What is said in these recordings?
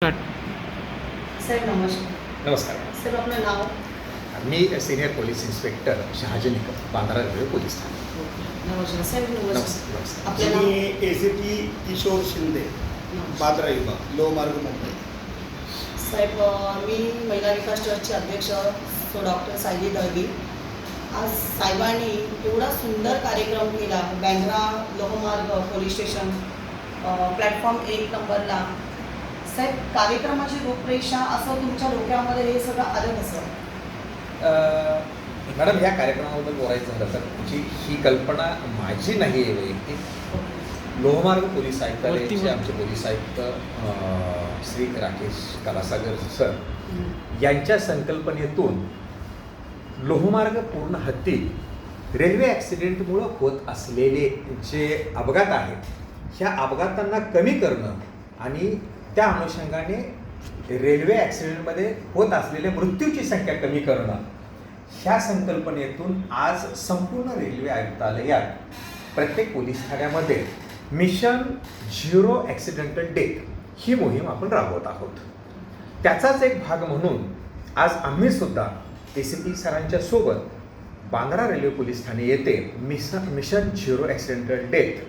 साहेब नमस्कार. नमस्कार. साहेब आपलं नाव? मी senior police inspector Shahaji Nikam, Bandra railway police Thane. नमस्कार साहेब. नमस्कार. नमस्कार. आपलं नाव? मी ACP किशोर शिंदे, बांद्रा विभाग, लोहमार्ग मुंबई. साहेब मी महिला विकास ट्रस्टचे अध्यक्ष डॉक्टर सायली दळवी. आज साहेबांनी एवढा सुंदर कार्यक्रम केला बँड्रा लोहमार्ग पोलीस स्टेशन प्लॅटफॉर्म 1 नंबरला. साहेब कार्यक्रमाची रूपरेषा असं तुमच्या डोक्यामध्ये हे सगळं आलं कसं? मॅडम, ह्या कार्यक्रमाबद्दल बोलायचं झालं तर ही कल्पना माझी नाही आहे वैयक्तिक. लोहमार्ग पोलीस आयुक्तालयाचे आमचे पोलीस आयुक्त श्री राकेश कलासागर सर यांच्या संकल्पनेतून लोहमार्ग पूर्ण हद्दीत रेल्वे ॲक्सिडेंटमुळं होत असलेले जे अपघात आहेत ह्या अपघातांना कमी करणं आणि त्या अनुषंगाने रेल्वे ॲक्सिडेंटमध्ये होत असलेल्या मृत्यूची संख्या कमी करणं ह्या संकल्पनेतून आज संपूर्ण रेल्वे आयुक्तालयात प्रत्येक पोलीस ठाण्यामध्ये मिशन झिरो ॲक्सिडेंटल डेथ ही मोहीम आपण राबवत आहोत. त्याचाच एक भाग म्हणून आज आम्हीसुद्धा ACP सरांच्या सोबत बांद्रा रेल्वे पोलीस ठाणे येथे मिशन झिरो ॲक्सिडेंटल डेथ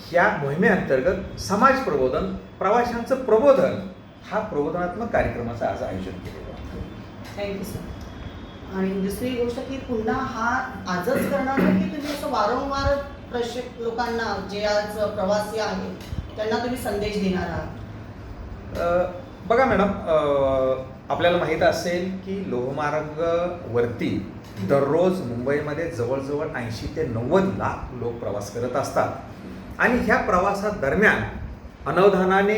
ह्या मोहिमेअंतर्गत समाज प्रबोधन, प्रवाशांचं प्रबोधन हा प्रबोधनात्मक कार्यक्रमाचं आज आयोजन केलेलं आहे. Thank you sir. आणि दुसरी गोष्ट की पुन्हा हा आजच करणार नाही की तुम्ही असं वारंवार प्रत्येक लोकांना जे आज प्रवासी आहेत त्यांना तुम्ही संदेश देणार आहात? बघा मॅडम, आपल्याला माहीत असेल की लोहमार्गवरती दररोज मुंबईमध्ये जवळजवळ 80 ते 90 लाख लोक प्रवास करत असतात आणि ह्या प्रवासादरम्यान अनवधानाने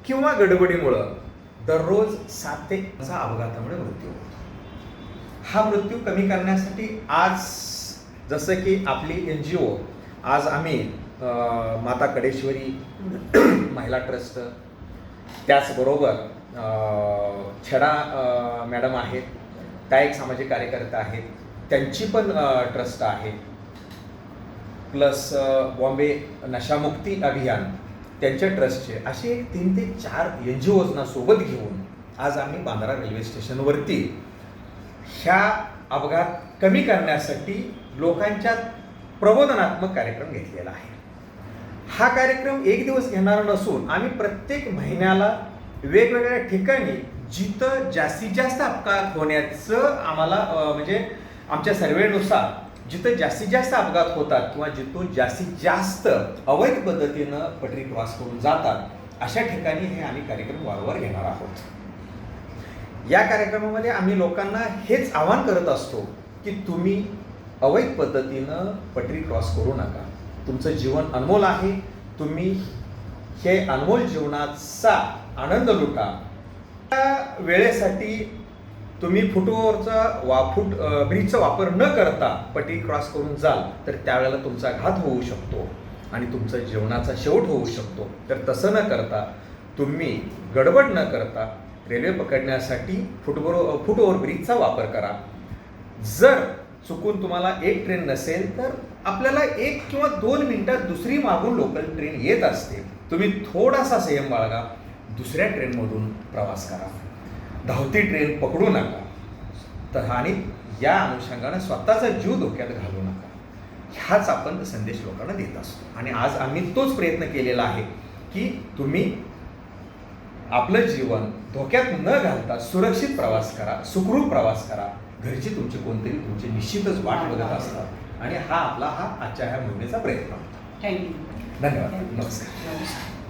किंवा गडबडीमुळं दररोज 7 ते 8 अपघातामुळे मृत्यू होतो. हा मृत्यू कमी करण्यासाठी आज जसं की आपली NGO आज आम्ही माता कडेश्वरी महिला ट्रस्ट, त्याचबरोबर छडा मॅडम आहेत, त्या एक सामाजिक कार्यकर्ता आहेत, त्यांची पण ट्रस्ट आहे, प्लस बॉम्बे नशामुक्ती अभियान त्यांच्या ट्रस्टचे असे 3 ते 4 NGOजना सोबत घेऊन आज आम्ही बांद्रा रेल्वे स्टेशनवरती ह्या अपघात कमी करण्यासाठी लोकांच्या प्रबोधनात्मक कार्यक्रम घेतलेला आहे. हा कार्यक्रम एक दिवस घेणारा नसून आम्ही प्रत्येक महिन्याला वेगवेगळ्या ठिकाणी जिथं जास्तीत जास्त अपघात होण्याचं आम्हाला म्हणजे आमच्या सर्वेनुसार जिथं जास्तीत जास्त अपघात होतात किंवा जिथून जास्तीत जास्त अवैध पद्धतीनं पटरी क्रॉस करून जातात अशा ठिकाणी हे आम्ही कार्यक्रम वारंवार घेणार आहोत. या कार्यक्रमामध्ये आम्ही लोकांना हेच आवाहन करत असतो की तुम्ही अवैध पद्धतीनं पटरी क्रॉस करू नका. तुमचं जीवन अनमोल आहे. तुम्ही हे अनमोल जीवनाचा आनंद लुटा. त्या वेळेसाठी तुम्ही ब्रिजचा वापर न करता पटरी क्रॉस करून जाल तर त्यावेळेला तुमचा घात होऊ शकतो आणि तुमचा जीवनाचा शेवट होऊ शकतो. तर तसं न करता तुम्ही गडबड न करता रेल्वे पकडण्यासाठी फुटओव्हर ब्रिजचा वापर करा. जर चुकून तुम्हाला एक ट्रेन नसेल तर आपल्याला 1 किंवा 2 मिनिटात दुसरी मागून लोकल ट्रेन येत असते. तुम्ही थोडासा संयम बाळगा, दुसऱ्या ट्रेनमधून प्रवास करा, धावती ट्रेन पकडू नका. तर आणि या अनुषंगाने स्वतःचा जीव धोक्यात घालू नका. ह्याच आपण संदेश लोकांना देत असतो आणि आज आम्ही तोच प्रयत्न केलेला आहे की तुम्ही आपलं जीवन धोक्यात न घालता सुरक्षित प्रवास करा, सुखरूप प्रवास करा. घरची तुमची कोणतरी तुमची निश्चितच वाट बघत असतात आणि हा आपला आजच्या ह्या मोहिमेचा प्रयत्न होता. थँक्यू. धन्यवाद. नमस्कार. नमस्कार.